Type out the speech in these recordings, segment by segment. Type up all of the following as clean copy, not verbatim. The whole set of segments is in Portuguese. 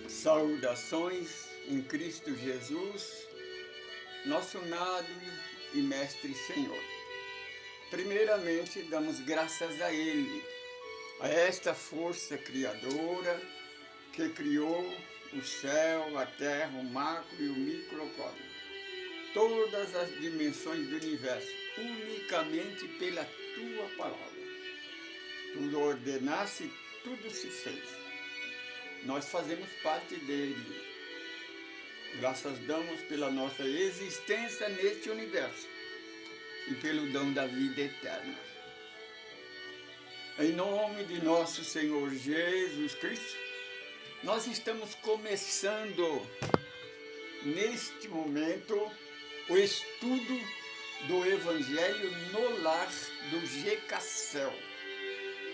Saudações em Cristo Jesus, nosso amado e Mestre Senhor. Primeiramente, damos graças a Ele, a esta força criadora que criou o céu, a terra, o macro e o microcosmo, todas as dimensões do universo, unicamente pela Tua Palavra. Tu ordenaste, tudo se fez. Nós fazemos parte dele. Graças damos pela nossa existência neste universo e pelo dom da vida eterna. Em nome de nosso Senhor Jesus Cristo, nós estamos começando neste momento o estudo do Evangelho no Lar do GKCEL,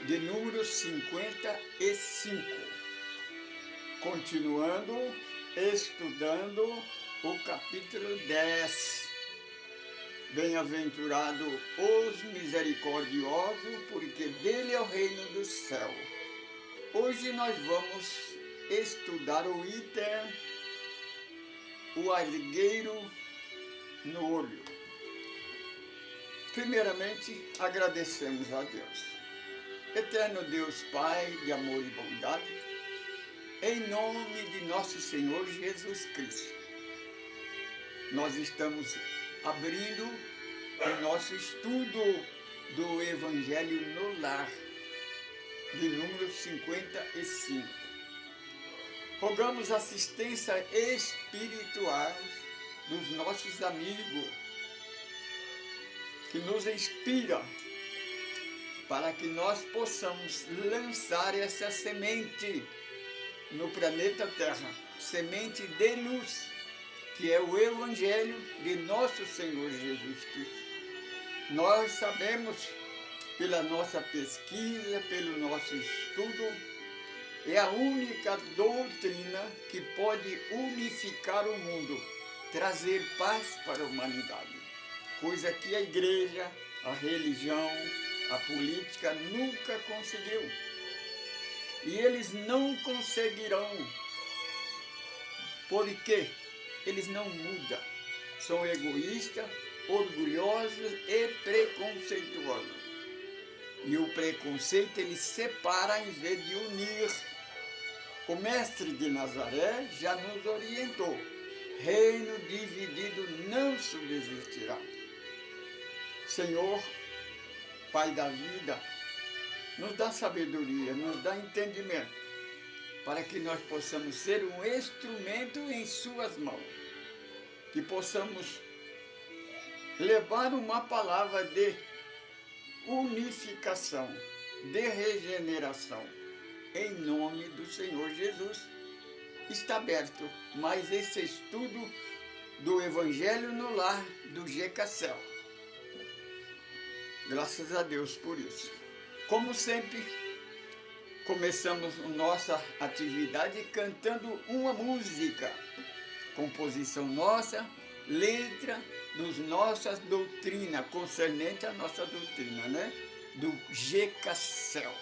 de número 55. Continuando, estudando o capítulo 10. Bem-aventurado os misericordiosos, porque dele é o reino do céu. Hoje nós vamos estudar o item, o argueiro no olho. Primeiramente, agradecemos a Deus. Eterno Deus Pai de amor e bondade, em nome de nosso Senhor Jesus Cristo, nós estamos abrindo o nosso estudo do Evangelho no Lar, de número 55. Rogamos assistência espiritual dos nossos amigos, que nos inspira para que nós possamos lançar essa semente no planeta Terra, semente de luz, que é o Evangelho de nosso Senhor Jesus Cristo. Nós sabemos, pela nossa pesquisa, pelo nosso estudo, é a única doutrina que pode unificar o mundo, trazer paz para a humanidade, coisa que a igreja, a religião, a política nunca conseguiu. E eles não conseguirão, porque eles não mudam. São egoístas, orgulhosos e preconceituosos. E o preconceito ele separa em vez de unir. O mestre de Nazaré já nos orientou. Reino dividido não subsistirá. Senhor, Pai da vida, nos dá sabedoria, nos dá entendimento, para que nós possamos ser um instrumento em suas mãos, que possamos levar uma palavra de unificação, de regeneração, em nome do Senhor Jesus. Está aberto mais esse estudo do Evangelho no Lar do GKCEL. Graças a Deus por isso. Como sempre, começamos nossa atividade cantando uma música, composição nossa, letra dos nossas doutrinas, concernente à nossa doutrina, né? Do GKCEL.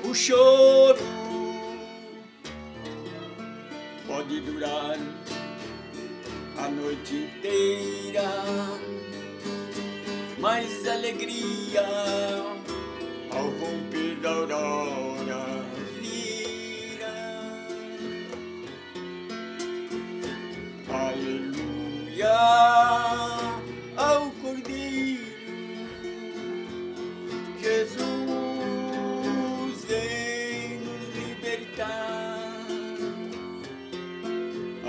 O choro pode durar a noite inteira, mas a alegria ao romper da aurora virá. Aleluia ao Cordeiro Jesus.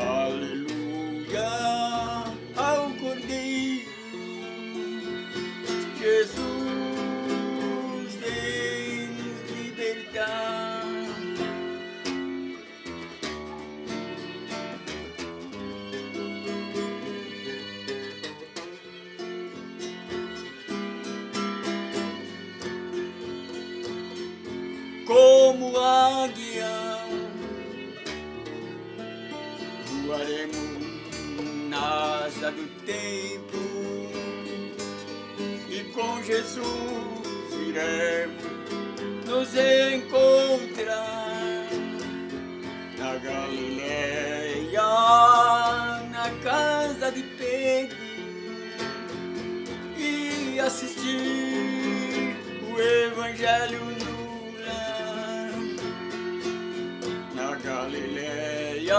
Aleluia ao Cordeiro Jesus, vem nos libertar. tempo, e com Jesus iremos nos encontrar na Galileia, na casa de Pedro, e assistir o Evangelho no lar. Na Galileia,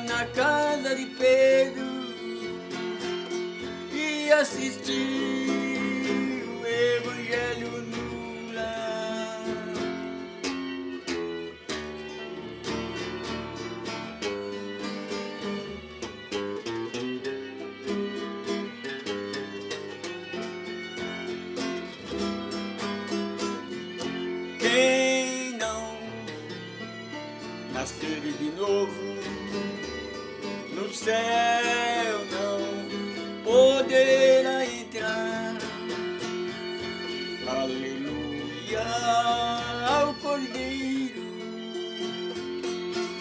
na casa de Pedro, e assistir o Evangelho no lar. Quem não nascer de novo no céu não poderá entrar. Aleluia ao Cordeiro,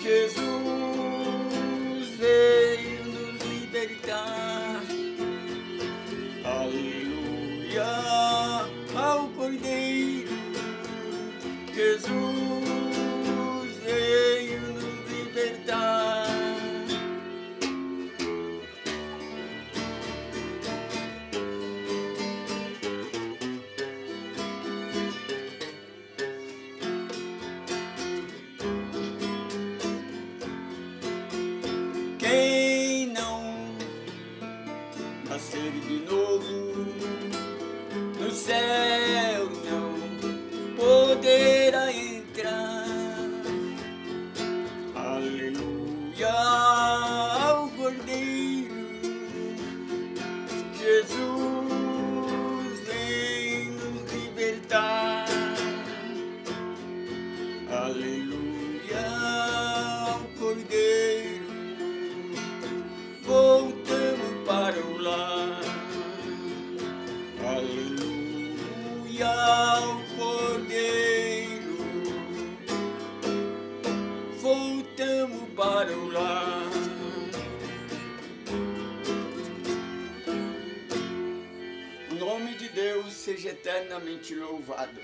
Jesus veio nos libertar. Aleluia ao Cordeiro, Jesus veio nos libertar. Quem não nascer de novo no céu não poderá entrar. Aleluia ao Cordeiro, Jesus vem nos libertar. Aleluia ao Cordeiro, voltamos para o lar. Aleluia ao Cordeiro, voltamos para o lar. O nome de Deus seja eternamente louvado,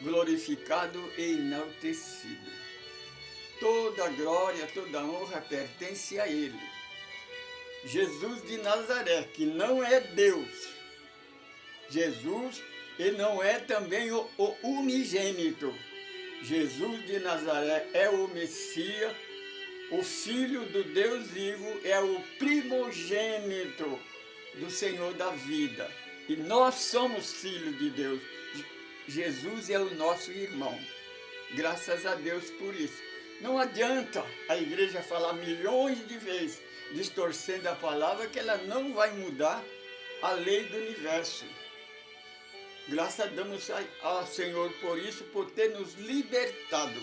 glorificado e enaltecido. Toda glória, toda honra pertence a Ele. Jesus de Nazaré, que não é Deus. Jesus, e não é também o unigênito. Jesus de Nazaré é o Messias, o Filho do Deus vivo, é o primogênito do Senhor da vida. E nós somos filhos de Deus. Jesus é o nosso irmão. Graças a Deus por isso. Não adianta a igreja falar milhões de vezes, distorcendo a palavra, que ela não vai mudar a lei do universo. Graças damos ao Senhor por isso, por ter nos libertado.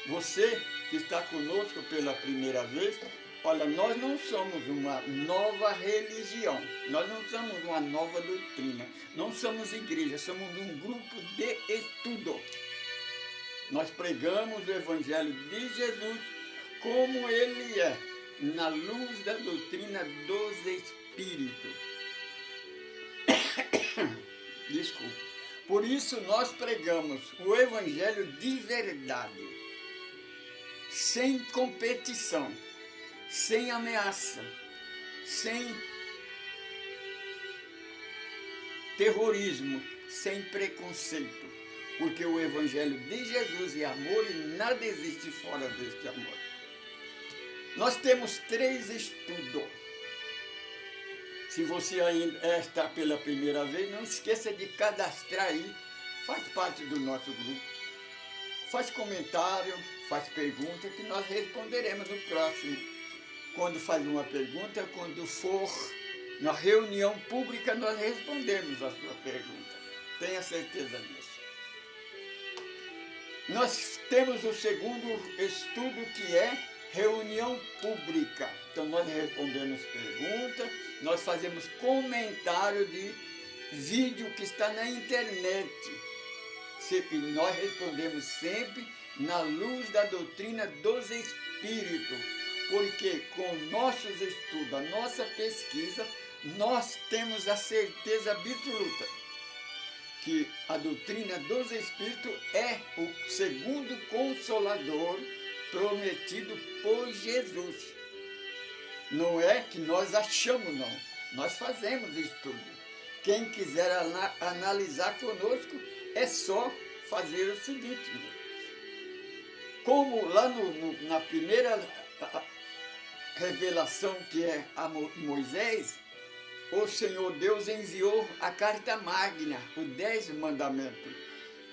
Você que está conosco pela primeira vez, olha, nós não somos uma nova religião, nós não somos uma nova doutrina, não somos igreja, somos um grupo de estudo. Nós pregamos o Evangelho de Jesus como ele é, na luz da doutrina dos Espíritos. Desculpa. Por isso nós pregamos o Evangelho de verdade, sem competição, sem ameaça, sem terrorismo, sem preconceito, porque o Evangelho de Jesus é amor e nada existe fora deste amor. Nós temos 3 estudos. Se você ainda está pela primeira vez, não esqueça de cadastrar aí, faz parte do nosso grupo. Faz comentário, faz pergunta, que nós responderemos no próximo. Quando faz uma pergunta, quando for na reunião pública, nós respondemos a sua pergunta. Tenha certeza disso. Nós temos o segundo estudo, que é reunião pública. Então nós respondemos perguntas, nós fazemos comentário de vídeo que está na internet. E nós respondemos sempre na luz da doutrina dos Espíritos, porque com nossos estudos, a nossa pesquisa, nós temos a certeza absoluta que a doutrina dos Espíritos é o segundo Consolador prometido por Jesus. Não é que nós achamos, não. Nós fazemos estudo. Quem quiser analisar conosco, é só fazer o seguinte. Como lá na primeira revelação, que é a Moisés, o Senhor Deus enviou a carta magna, os 10 mandamentos,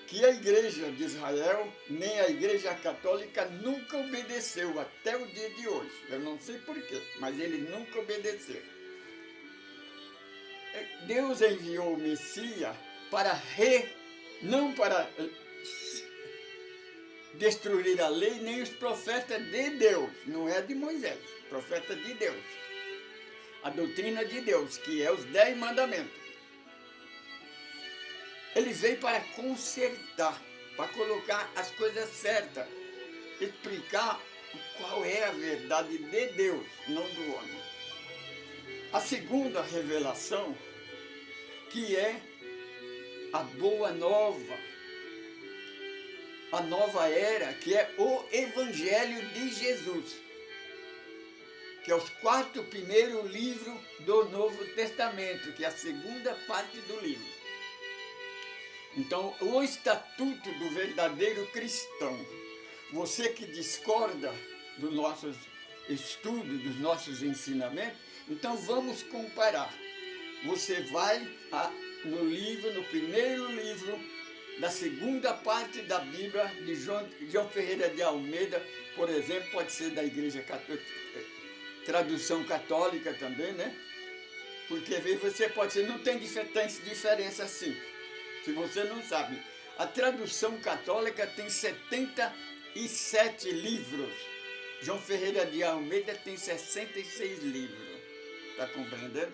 que a igreja de Israel, nem a igreja católica, nunca obedeceu até o dia de hoje. Eu não sei porquê, mas eles nunca obedeceram. Deus enviou o Messias não para destruir a lei, nem os profetas de Deus, não é de Moisés, profeta de Deus. A doutrina de Deus, que é os 10 mandamentos. Ele veio para consertar, para colocar as coisas certas, explicar qual é a verdade de Deus, não do homem. A segunda revelação, que é a boa nova, a nova era, que é o Evangelho de Jesus, que é os 4 primeiros livros do Novo Testamento, que é a segunda parte do livro. Então, o estatuto do verdadeiro cristão, você que discorda dos nossos estudos, dos nossos ensinamentos, então vamos comparar. Você vai no primeiro livro da segunda parte da Bíblia, de João Ferreira de Almeida, por exemplo, pode ser da Igreja Católica, tradução católica também, né? Porque você pode ser, não tem diferença assim, se você não sabe. A tradução católica tem 77 livros. João Ferreira de Almeida tem 66 livros. Está compreendendo?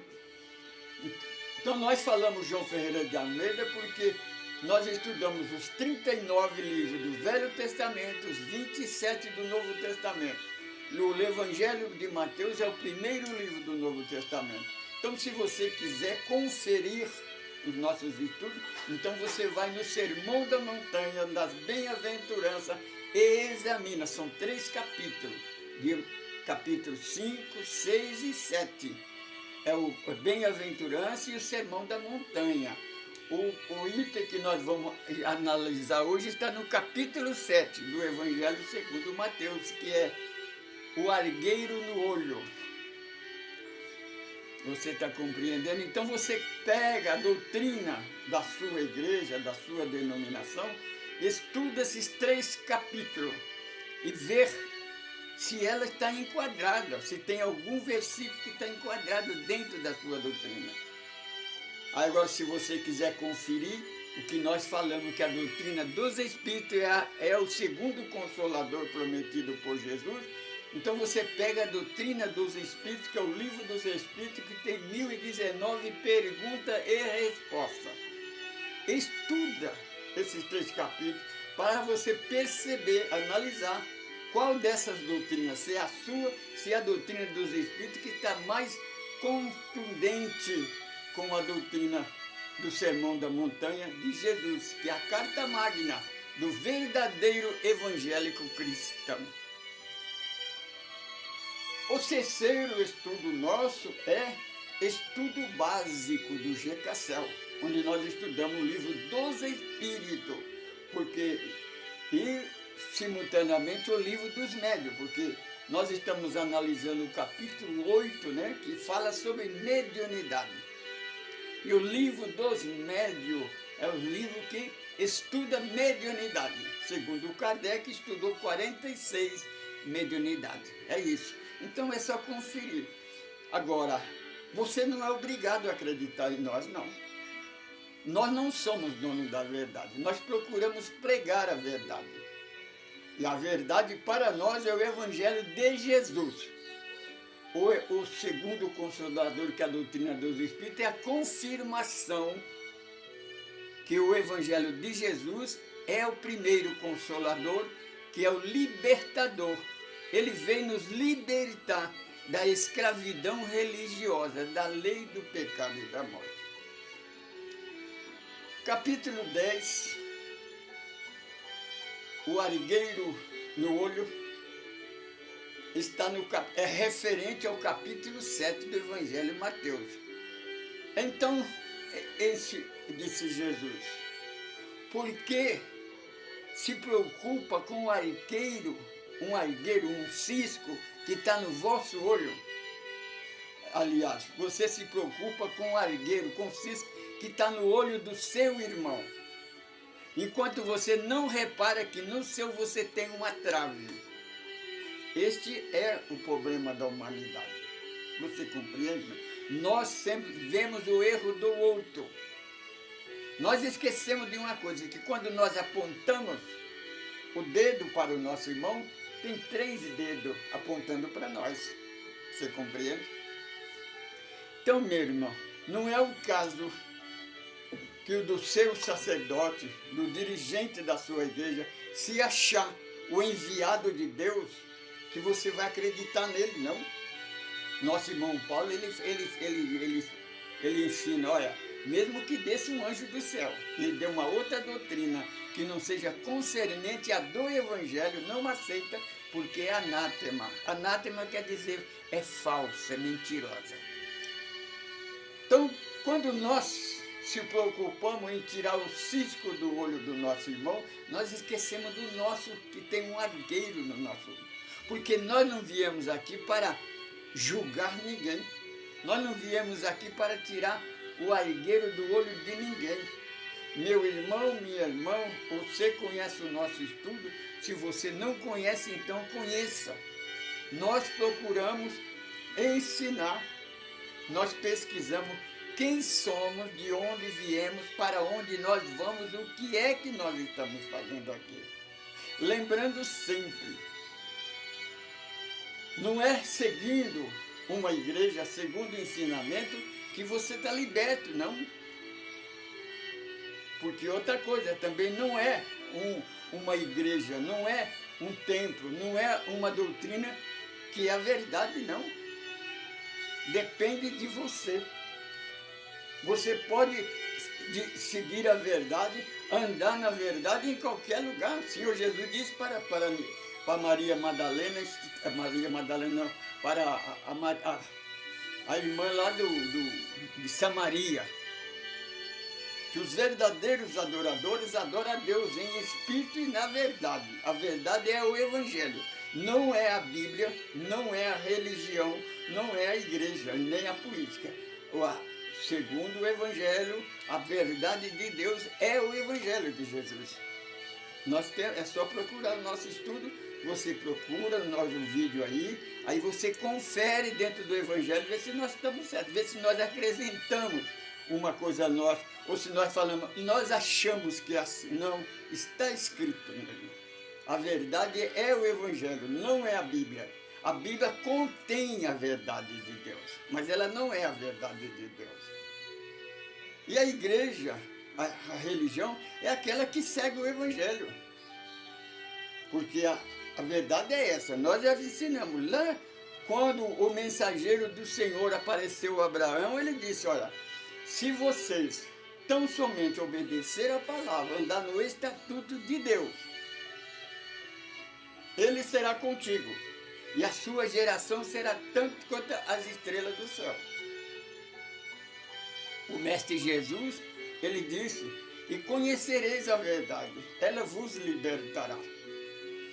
Então nós falamos João Ferreira de Almeida porque nós estudamos os 39 livros do Velho Testamento, os 27 do Novo Testamento. O Evangelho de Mateus é o primeiro livro do Novo Testamento. Então, se você quiser conferir os nossos estudos, então você vai no Sermão da Montanha, das Bem-aventuranças, e examina. São 3 capítulos, de capítulos 5, 6 e 7. É o Bem-aventurança e o Sermão da Montanha. O item que nós vamos analisar hoje está no capítulo 7 do Evangelho segundo Mateus, que é o argueiro no olho. Você está compreendendo? Então você pega a doutrina da sua igreja, da sua denominação, estuda esses 3 capítulos e vê se ela está enquadrada, se tem algum versículo que está enquadrado dentro da sua doutrina. Agora, se você quiser conferir o que nós falamos, que a doutrina dos Espíritos é o segundo Consolador prometido por Jesus, então você pega a doutrina dos Espíritos, que é o livro dos Espíritos, que tem 1019 perguntas e respostas. Estuda esses 3 capítulos para você perceber, analisar qual dessas doutrinas, se é a sua, se é a doutrina dos Espíritos, que está mais contundente com a doutrina do Sermão da Montanha de Jesus, que é a carta magna do verdadeiro evangélico cristão. O terceiro estudo nosso é estudo básico do GCACEL, onde nós estudamos o livro dos Espíritos, e simultaneamente o livro dos médiuns, porque nós estamos analisando o capítulo 8, né, que fala sobre mediunidade. E o livro dos médiuns é o livro que estuda mediunidade. Segundo o Kardec, estudou 46 mediunidades. É isso. Então é só conferir. Agora, você não é obrigado a acreditar em nós, não. Nós não somos donos da verdade. Nós procuramos pregar a verdade. E a verdade para nós é o Evangelho de Jesus. O segundo Consolador, que é a doutrina dos Espíritos, é a confirmação que o Evangelho de Jesus é o primeiro Consolador, que é o libertador. ele veio nos libertar da escravidão religiosa, da lei do pecado e da morte. Capítulo 10, o argueiro no olho, é referente ao capítulo 7 do Evangelho de Mateus. Então, disse Jesus, por que se preocupa com um argueiro, um cisco que está no vosso olho? Aliás, você se preocupa com um argueiro, com um cisco que está no olho do seu irmão, enquanto você não repara que no seu você tem uma trave. Este é o problema da humanidade. Você compreende? Nós sempre vemos o erro do outro. Nós esquecemos de uma coisa, que quando nós apontamos o dedo para o nosso irmão, tem 3 dedos apontando para nós. Você compreende? Então, meu irmão, não é o caso que o do seu sacerdote, do dirigente da sua igreja, se achar o enviado de Deus, que você vai acreditar nele, não. Nosso irmão Paulo, ele ensina, olha, mesmo que desse um anjo do céu, ele deu uma outra doutrina que não seja concernente à do evangelho, não aceita, porque é anátema. Anátema quer dizer é falsa, é mentirosa. Então, quando nós se preocupamos em tirar o cisco do olho do nosso irmão, nós esquecemos do nosso, que tem um argueiro no nosso olho. Porque nós não viemos aqui para julgar ninguém. Nós não viemos aqui para tirar o argueiro do olho de ninguém. Meu irmão, minha irmã, você conhece o nosso estudo? Se você não conhece, então conheça. Nós procuramos ensinar, nós pesquisamos quem somos, de onde viemos, para onde nós vamos, o que é que nós estamos fazendo aqui. Lembrando sempre, não é seguindo uma igreja, segundo o ensinamento, que você está liberto, não. Porque outra coisa, também não é uma igreja, não é um templo, não é uma doutrina que é a verdade, não. Depende de você. Você pode seguir a verdade, andar na verdade em qualquer lugar. O Senhor Jesus disse para Maria Madalena, para a irmã lá de Samaria, que os verdadeiros adoradores adoram a Deus em espírito e na verdade. A verdade é o Evangelho, não é a Bíblia, não é a religião, não é a igreja, nem a política. Segundo o Evangelho, a verdade de Deus é o Evangelho de Jesus. É só procurar o nosso estudo, você procura no nosso vídeo aí você confere dentro do Evangelho, vê se nós estamos certos, vê se nós acrescentamos uma coisa a nós, ou se nós falamos, nós achamos que é assim. Não, está escrito mesmo. A verdade é o Evangelho, não é a Bíblia. A Bíblia contém a verdade de Deus, mas ela não é a verdade de Deus. E a igreja, a religião, é aquela que segue o Evangelho. Porque a verdade é essa, nós já ensinamos. Lá, quando o mensageiro do Senhor apareceu a Abraão, ele disse, olha, se vocês tão somente obedecer a palavra, andar no estatuto de Deus, ele será contigo. E a sua geração será tanto quanto as estrelas do céu. O Mestre Jesus, ele disse, e conhecereis a verdade, ela vos libertará.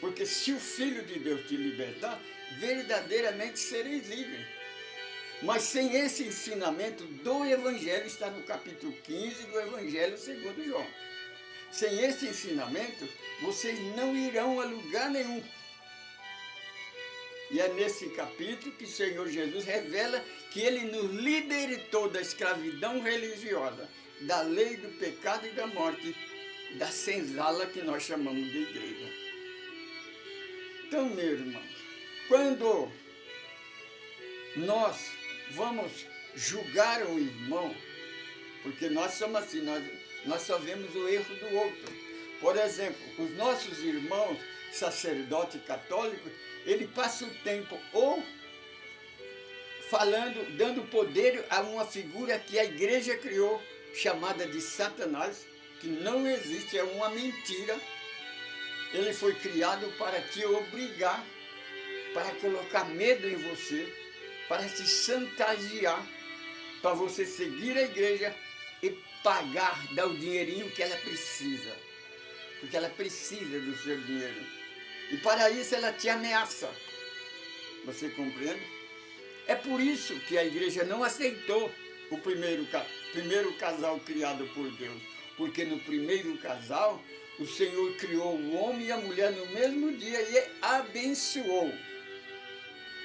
Porque se o Filho de Deus te libertar, verdadeiramente sereis livres. Mas sem esse ensinamento do Evangelho, está no capítulo 15 do Evangelho segundo João. Sem esse ensinamento, vocês não irão a lugar nenhum. E é nesse capítulo que o Senhor Jesus revela que Ele nos libertou da escravidão religiosa, da lei do pecado e da morte, da senzala que nós chamamos de igreja. Então, meu irmão, quando nós vamos julgar um irmão, porque nós somos assim, nós só vemos o erro do outro. Por exemplo, os nossos irmãos sacerdotes católicos, ele passa o tempo ou falando, dando poder a uma figura que a igreja criou, chamada de Satanás, que não existe, é uma mentira. Ele foi criado para te obrigar, para colocar medo em você, para te chantagear, para você seguir a igreja e pagar, dar o dinheirinho que ela precisa. Porque ela precisa do seu dinheiro. E para isso ela te ameaça. Você compreende? É por isso que a igreja não aceitou o primeiro casal criado por Deus. Porque no primeiro casal, o Senhor criou o homem e a mulher no mesmo dia e abençoou.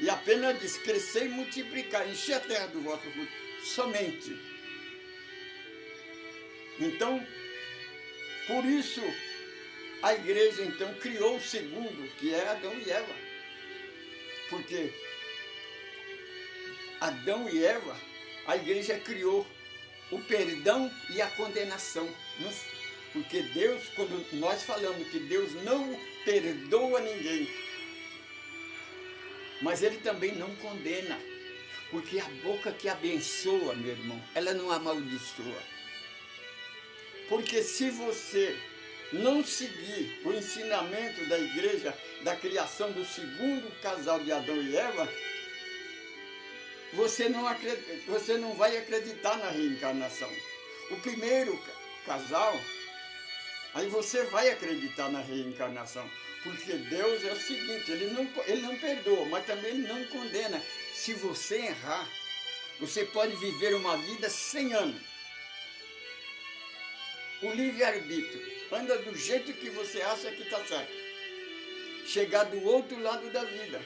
E apenas diz, crescer e multiplicar, encher a terra do vosso fruto, somente. Então, por isso, a igreja então criou o segundo, que é Adão e Eva. Porque Adão e Eva, a igreja criou o perdão e a condenação. Porque Deus, quando nós falamos que Deus não perdoa ninguém, mas Ele também não condena. Porque a boca que abençoa, meu irmão, ela não amaldiçoa. Porque se você não seguir o ensinamento da igreja, da criação do segundo casal de Adão e Eva, você não vai acreditar na reencarnação. O primeiro casal, aí você vai acreditar na reencarnação. Porque Deus é o seguinte, ele não perdoa, mas também Ele não condena. Se você errar, você pode viver uma vida 100 anos. O livre-arbítrio anda do jeito que você acha que está certo. Chegar do outro lado da vida.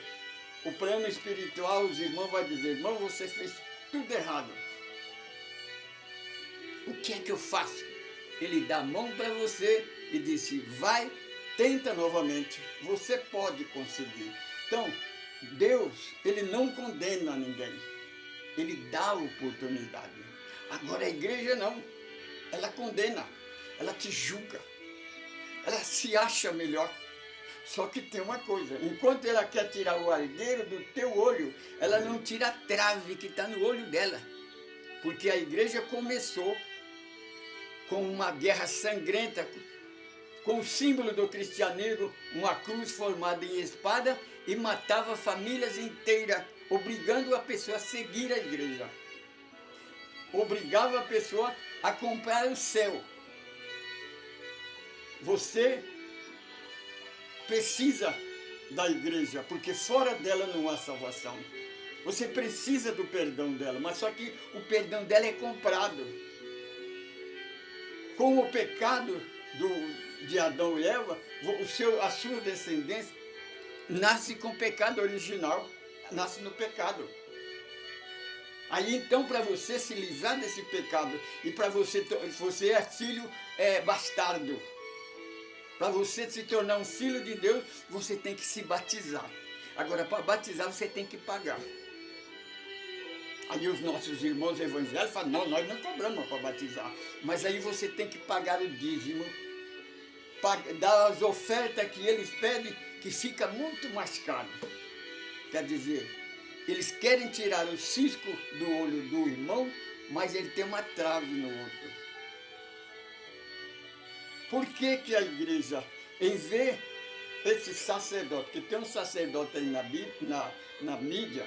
O plano espiritual, os irmãos vão dizer, irmão, você fez tudo errado. O que é que eu faço? Ele dá a mão para você e disse, vai, tenta novamente, você pode conseguir. Então, Deus, Ele não condena ninguém, Ele dá oportunidade. Agora a igreja não, ela condena, ela te julga, ela se acha melhor. Só que tem uma coisa, enquanto ela quer tirar o argueiro do teu olho, ela não tira a trave que está no olho dela. Porque a igreja começou com uma guerra sangrenta, com o símbolo do cristianismo, uma cruz formada em espada, e matava famílias inteiras, obrigando a pessoa a seguir a igreja. Obrigava a pessoa a comprar o céu. Você precisa da igreja, porque fora dela não há salvação. Você precisa do perdão dela, mas só que o perdão dela é comprado. Com o pecado de Adão e Eva, a sua descendência nasce com o pecado original, nasce no pecado. Aí então, para você se livrar desse pecado, e para você é filho bastardo, para você se tornar um filho de Deus, você tem que se batizar. Agora, para batizar, você tem que pagar. Aí os nossos irmãos evangélicos falam, não, nós não cobramos para batizar. Mas aí você tem que pagar o dízimo, dar as ofertas que eles pedem, que fica muito mais caro. Quer dizer, eles querem tirar o cisco do olho do irmão, mas ele tem uma trave no outro. Por que que a igreja, em ver esse sacerdote, que tem um sacerdote aí na mídia,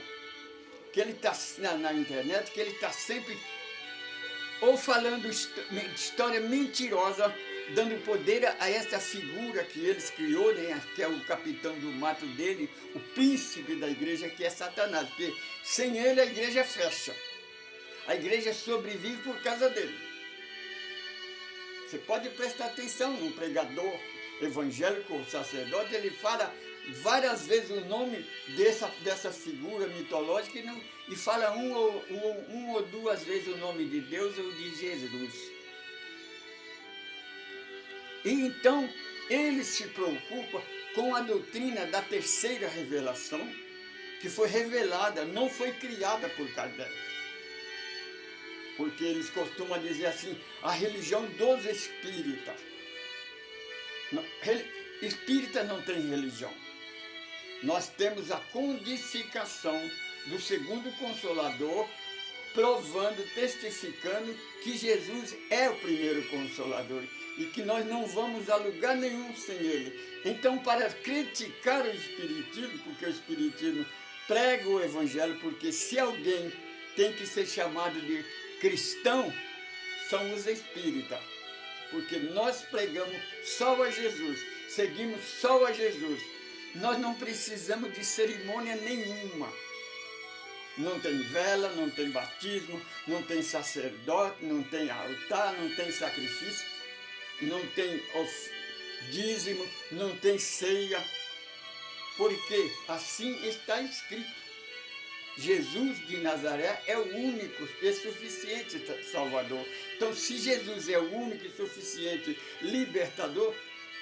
que ele está na internet, que ele está sempre ou falando história mentirosa, dando poder a essa figura que eles criou, né, que é o capitão do mato dele, o príncipe da igreja, que é Satanás, porque sem ele a igreja fecha. A igreja sobrevive por causa dele. Você pode prestar atenção num pregador evangélico ou sacerdote, ele fala várias vezes o nome dessa figura mitológica e fala um ou duas vezes o nome de Deus ou de Jesus. E então ele se preocupa com a doutrina da terceira revelação, que foi revelada, não foi criada por Kardec. Porque eles costumam dizer assim, a religião dos espíritas. Espírita não tem religião. Nós temos a codificação do segundo Consolador, provando, testificando que Jesus é o primeiro Consolador e que nós não vamos a lugar nenhum sem Ele. Então, para criticar o Espiritismo, porque o Espiritismo prega o Evangelho, porque se alguém tem que ser chamado de cristão, são os espíritas. Porque nós pregamos só a Jesus, seguimos só a Jesus. Nós não precisamos de cerimônia nenhuma. Não tem vela, não tem batismo, não tem sacerdote, não tem altar, não tem sacrifício, não tem dízimo, não tem ceia. Porque assim está escrito. Jesus de Nazaré é o único e suficiente Salvador. Então, se Jesus é o único e suficiente libertador,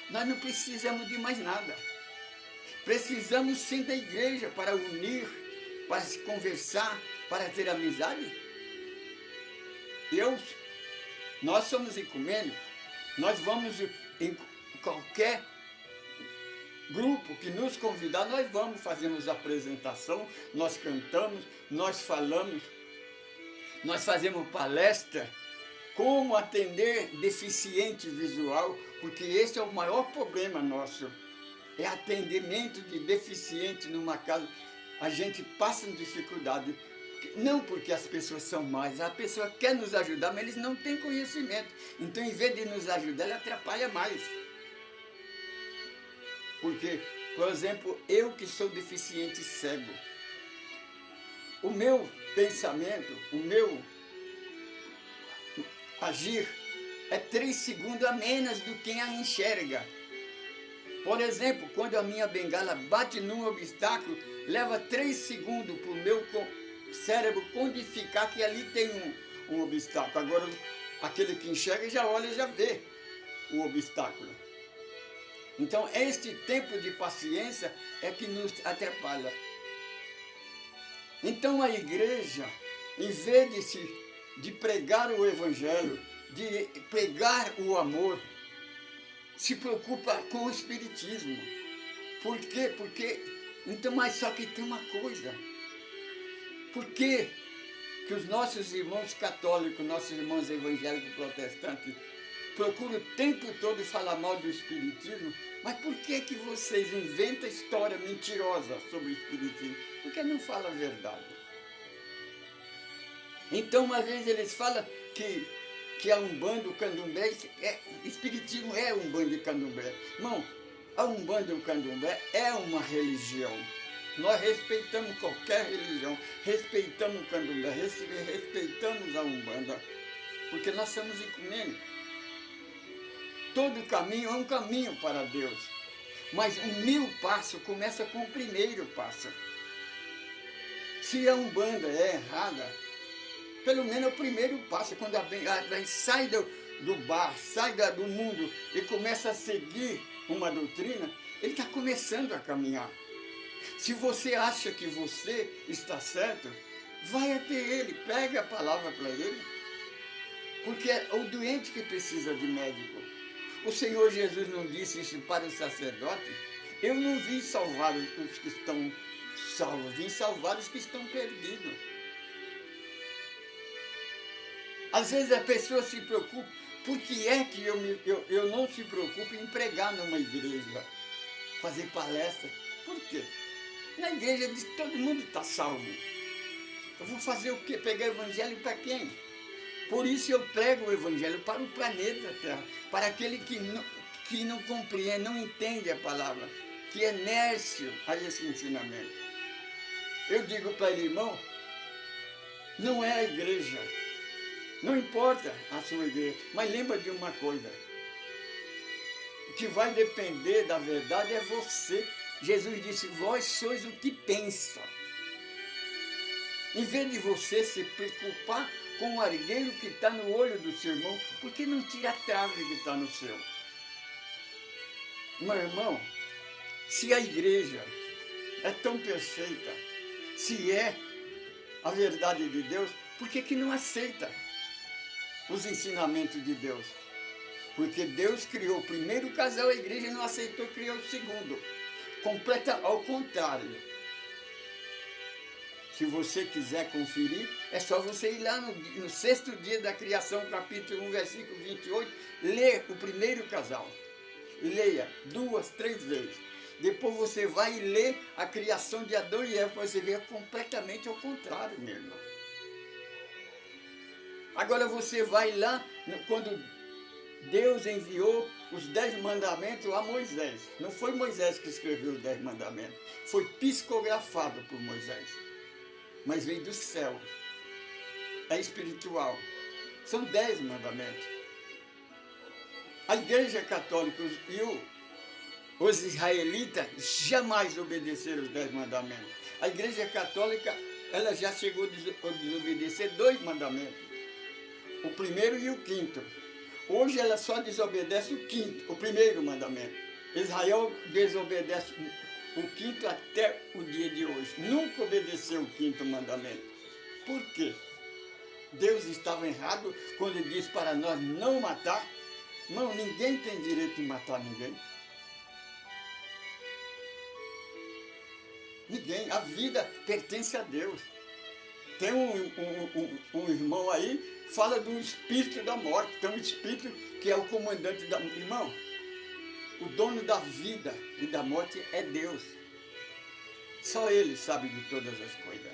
nós não precisamos de mais nada. Precisamos sim da igreja para unir, para se conversar, para ter amizade. Nós somos ecumênicos, nós vamos em qualquer grupo que nos convidar, nós vamos, fazemos apresentação, nós cantamos, nós falamos, nós fazemos palestra, como atender deficiente visual, porque esse é o maior problema nosso, é atendimento de deficiente numa casa. A gente passa dificuldade, não porque as pessoas são más, a pessoa quer nos ajudar, mas eles não têm conhecimento, então em vez de nos ajudar, ela atrapalha mais. Porque, por exemplo, eu que sou deficiente cego, o meu pensamento, o meu agir é 3 segundos a menos do que a enxerga. Por exemplo, quando a minha bengala bate num obstáculo, leva 3 segundos para o meu cérebro codificar que ali tem um obstáculo. Agora, aquele que enxerga já olha e já vê o obstáculo. Então, este tempo de paciência é que nos atrapalha. Então, a igreja, em vez de pregar o Evangelho, de pregar o amor, se preocupa com o Espiritismo. Por quê? Então, mas só que tem uma coisa. Por que os nossos irmãos católicos, nossos irmãos evangélicos protestantes, procuram o tempo todo falar mal do Espiritismo? Mas por que vocês inventam história mentirosa sobre o Espiritismo? Porque não falam a verdade. Então, uma vez eles falam que a Umbanda, o Candomblé, Espiritismo é Umbanda e Candomblé. Irmão, a Umbanda e o Candomblé é uma religião. Nós respeitamos qualquer religião, respeitamos o Candomblé, respeitamos a Umbanda, porque nós somos ecumênicos. Todo caminho é um caminho para Deus, mas o 1000 passo começa com o primeiro passo. Se a Umbanda é errada, pelo menos é o primeiro passo, quando a sai do bar, sai do mundo e começa a seguir uma doutrina, ele está começando a caminhar. Se você acha que você está certo, vai até ele, pega a palavra para ele, porque é o doente que precisa de médico. O Senhor Jesus não disse isso para o sacerdote? Eu não vim salvar os que estão salvos, vim salvar os que estão perdidos. Às vezes a pessoa se preocupa, por que é que eu não se preocupo em pregar numa igreja, fazer palestra? Por quê? Na igreja diz que todo mundo está salvo. Eu vou fazer o quê? Pegar o evangelho para quem? Por isso eu prego o Evangelho para o planeta Terra, para aquele que não compreende, não entende a palavra, que é nércio a esse ensinamento. Eu digo para ele, irmão, não é a igreja, não importa a sua igreja, mas lembra de uma coisa, o que vai depender da verdade é você. Jesus disse, vós sois o que pensa. Em vez de você se preocupar com o argueiro que está no olho do seu irmão, por que não tira a trave que está no seu? Meu irmão, se a igreja é tão perfeita, se é a verdade de Deus, por que não aceita os ensinamentos de Deus? Porque Deus criou o primeiro casal, a igreja não aceitou criar o segundo. Completa ao contrário. Se você quiser conferir, é só você ir lá no sexto dia da criação, capítulo 1, versículo 28, ler o primeiro casal. Leia 2, 3 vezes. Depois você vai e lê a criação de Adão e Eva, para você ver completamente ao contrário, meu irmão. Agora você vai lá, quando Deus enviou os 10 mandamentos a Moisés. Não foi Moisés que escreveu os 10 mandamentos, foi psicografado por Moisés. Mas veio do céu, é espiritual. São 10 mandamentos. A Igreja Católica e os israelitas jamais obedeceram os 10 mandamentos. A Igreja Católica, ela já chegou a desobedecer 2 mandamentos. O primeiro e o quinto. Hoje ela só desobedece o primeiro mandamento. Israel desobedece o quinto até o dia de hoje. Nunca obedeceu o quinto mandamento. Por quê? Deus estava errado quando disse para nós não matar. Não, ninguém tem direito de matar ninguém. Ninguém. A vida pertence a Deus. Tem um irmão aí, fala de um espírito da morte. Tem um espírito que é o comandante da... Irmão, o dono da vida e da morte é Deus. Só Ele sabe de todas as coisas.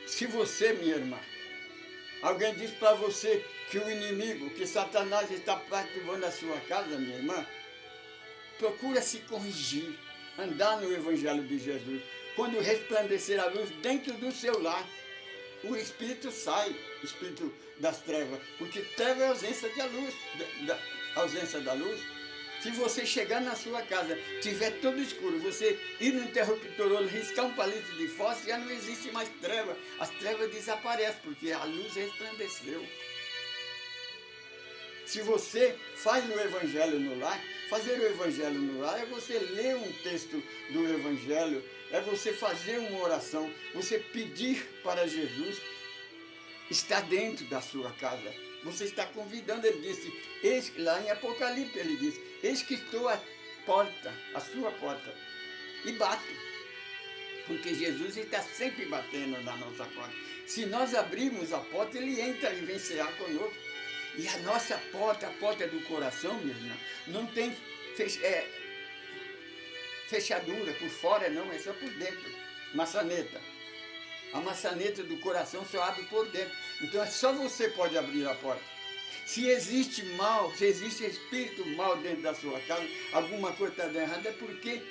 Se você, minha irmã, alguém diz para você que o inimigo, que Satanás está perturbando a sua casa, minha irmã, procura se corrigir, andar no Evangelho de Jesus. Quando resplandecer a luz dentro do seu lar, o espírito sai, o espírito das trevas, porque treva é a ausência da luz, ausência da luz. Se você chegar na sua casa, tiver tudo escuro, você ir no interruptor ou riscar um palito de fósforo, já não existe mais treva. As trevas desaparecem, porque a luz resplandeceu. Se você faz o Evangelho no lar, fazer o Evangelho no lar é você ler um texto do Evangelho, é você fazer uma oração, você pedir para Jesus estar dentro da sua casa. Você está convidando, ele disse, lá em Apocalipse ele disse, eis que estou à porta, à sua porta, e bato. Porque Jesus está sempre batendo na nossa porta. Se nós abrirmos a porta, ele entra e vem cear conosco. E a nossa porta, a porta do coração, meu irmão, não tem fechadura por fora, não, é só por dentro. Maçaneta. A maçaneta do coração só abre por dentro. Então é só você pode abrir a porta. Se existe mal, se existe espírito mal dentro da sua casa, alguma coisa está dando errado, é porque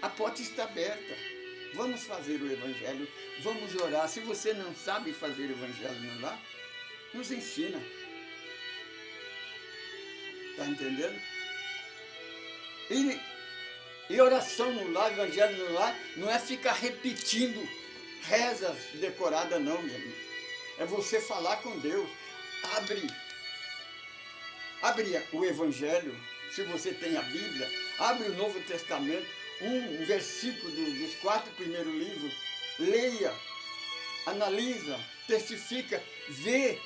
a porta está aberta. Vamos fazer o Evangelho, vamos orar. Se você não sabe fazer o Evangelho no lar, nos ensina. Está entendendo? E oração no lar, Evangelho no lar, não é ficar repetindo rezas decoradas não, meu irmão. É você falar com Deus. Abre o Evangelho, se você tem a Bíblia, abre o Novo Testamento, um versículo dos 4 primeiros livros, leia, analisa, testifica, vê,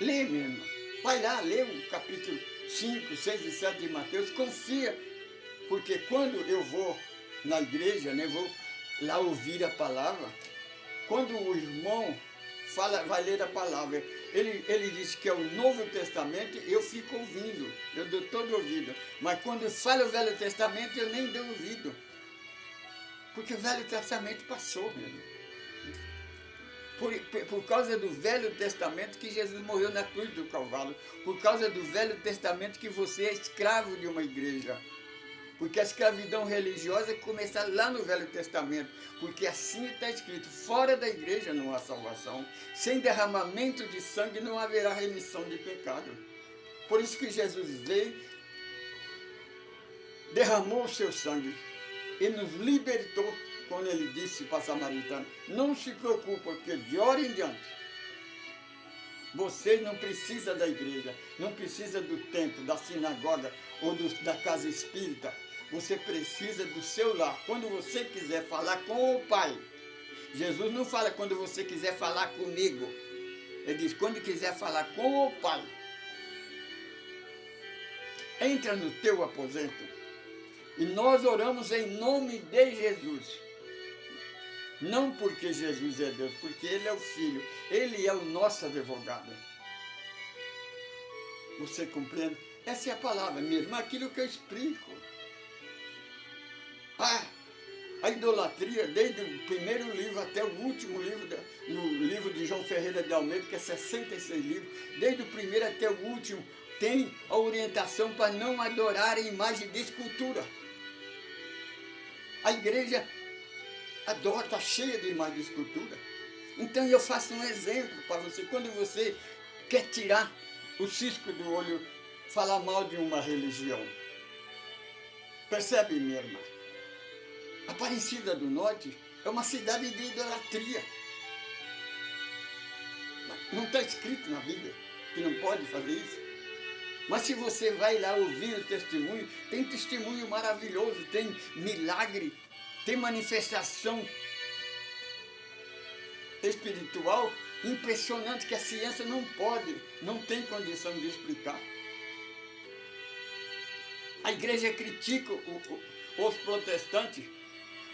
lê, meu irmão. Vai lá, lê o capítulo 5, 6 e 7 de Mateus, confia, porque quando eu vou na igreja, né, vou lá ouvir a palavra, quando o irmão vai ler a palavra, ele diz que é o Novo Testamento, eu fico ouvindo, eu dou todo ouvido. Mas quando fala o Velho Testamento, eu nem dou ouvido. Porque o Velho Testamento passou, meu irmão. Por causa do Velho Testamento que Jesus morreu na cruz do Calvário. Por causa do Velho Testamento que você é escravo de uma igreja. Porque a escravidão religiosa começa lá no Velho Testamento. Porque assim está escrito, fora da igreja não há salvação. Sem derramamento de sangue não haverá remissão de pecado. Por isso que Jesus veio, derramou o seu sangue e nos libertou, quando ele disse para a samaritana, não se preocupe, porque de hora em diante, você não precisa da igreja, não precisa do templo, da sinagoga ou da casa espírita. Você precisa do seu lar. Quando você quiser falar com o Pai, Jesus não fala quando você quiser falar comigo. Ele diz, quando quiser falar com o Pai, entra no teu aposento. E nós oramos em nome de Jesus. Não porque Jesus é Deus, porque Ele é o Filho. Ele é o nosso advogado. Você compreende? Essa é a palavra, minha irmã, aquilo que eu explico. A idolatria, desde o primeiro livro até o último livro, no livro de João Ferreira de Almeida, que é 66 livros, desde o primeiro até o último, tem a orientação para não adorar a imagem de escultura. A igreja adora, está cheia de imagem de escultura. Então eu faço um exemplo para você. Quando você quer tirar o cisco do olho, falar mal de uma religião. Percebe, minha irmã? Aparecida do Norte é uma cidade de idolatria. Não está escrito na Bíblia que não pode fazer isso. Mas se você vai lá ouvir o testemunho, tem testemunho maravilhoso, tem milagre, tem manifestação espiritual impressionante que a ciência não pode, não tem condição de explicar. A igreja critica os protestantes,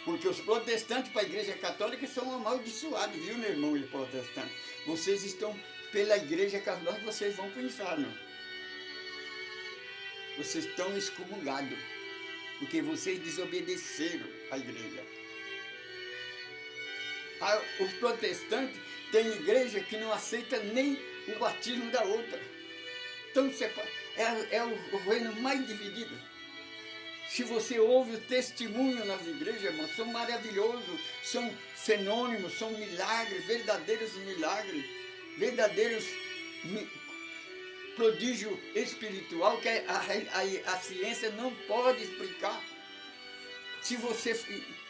porque os protestantes para a igreja católica são amaldiçoados, viu, meu irmão, e protestantes? Vocês estão pela igreja católica, vocês vão para o inferno. Vocês estão excomungados, porque vocês desobedeceram à igreja. Os protestantes têm igreja que não aceita nem o batismo da outra. Então é o reino mais dividido. Se você ouve o testemunho nas igrejas, irmão, são maravilhosos, são fenômenos, são milagres, verdadeiros prodígio espiritual que a ciência não pode explicar. Se você,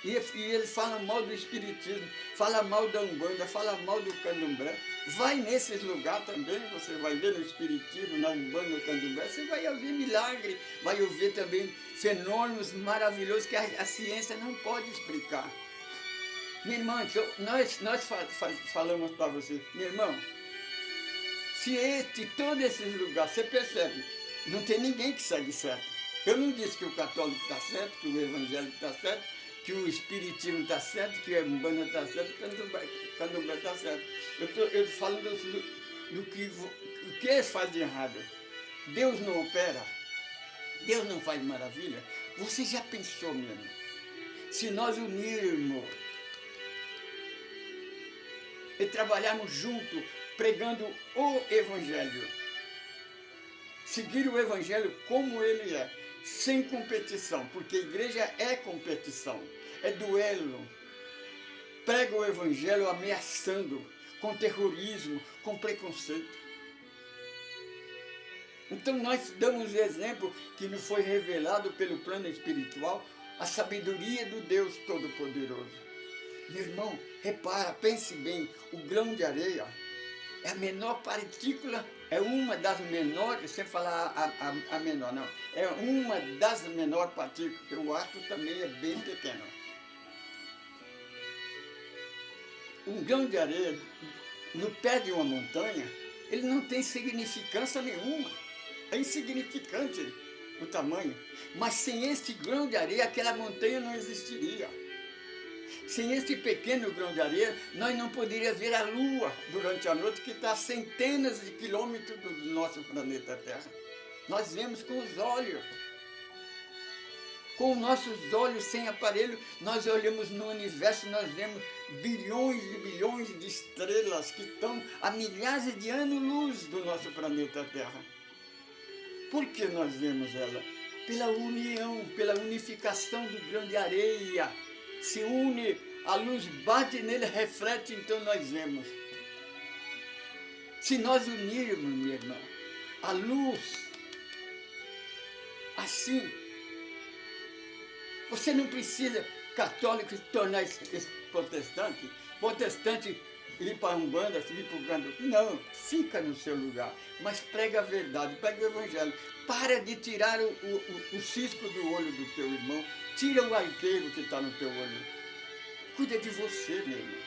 e ele fala mal do espiritismo, fala mal da Umbanda, fala mal do Candomblé, vai nesses lugares também, você vai ver no espiritismo, na Umbanda, no Candomblé, você vai ouvir milagre, vai ouvir também fenômenos maravilhosos que a ciência não pode explicar. Minha irmã, então, nós falamos para você, meu irmão, se todos esses lugares, você percebe, não tem ninguém que segue certo. Eu não disse que o católico está certo, que o evangélico está certo, que o espiritismo está certo, que a Umbanda está certo, que o Candomblé está certo. Eu estou falando do que eles fazem de errado. Deus não opera, Deus não faz maravilha. Você já pensou mesmo? Se nós unirmos e trabalharmos juntos, pregando o Evangelho, seguir o Evangelho como ele é, sem competição, porque a igreja é competição, é duelo. Prega o Evangelho ameaçando, com terrorismo, com preconceito. Então nós damos o exemplo que nos foi revelado pelo plano espiritual, a sabedoria do Deus Todo-Poderoso. Meu irmão, repara, pense bem, o grão de areia é a menor partícula, é uma das menores, sem falar a menor, não, é uma das menores partículas, porque o átomo também é bem pequeno. Um grão de areia, no pé de uma montanha, ele não tem significância nenhuma, é insignificante o tamanho, mas sem este grão de areia, aquela montanha não existiria. Sem este pequeno grão de areia, nós não poderíamos ver a Lua durante a noite, que está a centenas de quilômetros do nosso planeta Terra. Nós vemos com os olhos. Com nossos olhos sem aparelho, nós olhamos no universo, nós vemos bilhões e bilhões de estrelas que estão a milhares de anos-luz do nosso planeta Terra. Por que nós vemos ela? Pela união, pela unificação do grão de areia. Se une, a luz bate nele, reflete, então nós vemos. Se nós unirmos, minha irmã, a luz, assim, você não precisa, católico, se tornar protestante, protestante ir para a Umbanda, ir para o Candomblé. Não, fica no seu lugar, mas prega a verdade, prega o Evangelho. Para de tirar o cisco do olho do teu irmão, tira o arqueiro que está no teu olho. Cuida de você, meu irmão.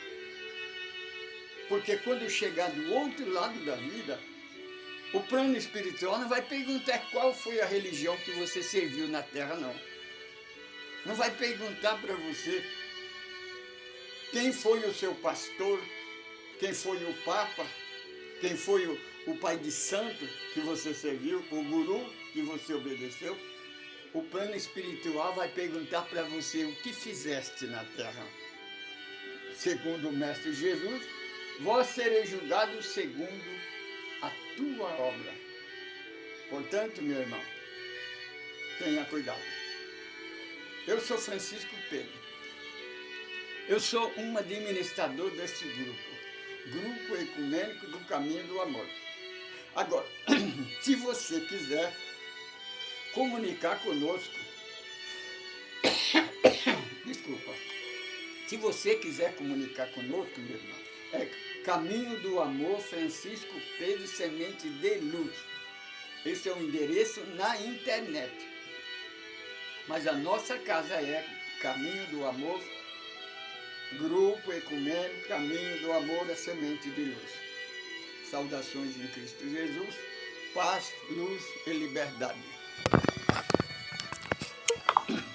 Porque quando chegar do outro lado da vida, O plano espiritual não vai perguntar qual foi a religião que você serviu na Terra, não. Não vai perguntar para você quem foi o seu pastor, quem foi o Papa, quem foi o pai de santo que você serviu, o guru que você obedeceu. O plano espiritual vai perguntar para você o que fizeste na Terra. Segundo o Mestre Jesus, vós sereis julgados segundo a tua obra. Portanto, meu irmão, tenha cuidado. Eu sou Francisco Pedro. Eu sou um administrador desse Grupo Ecumênico do Caminho do Amor. Agora, se você quiser comunicar conosco, desculpa, se você quiser comunicar conosco, meu irmão, é Caminho do Amor Francisco Pedro Semente de Luz. Esse é o endereço na internet. Mas a nossa casa é Caminho do Amor, Grupo Ecumênico, Caminho do Amor, a Semente de Luz. Saudações em Cristo Jesus, paz, luz e liberdade.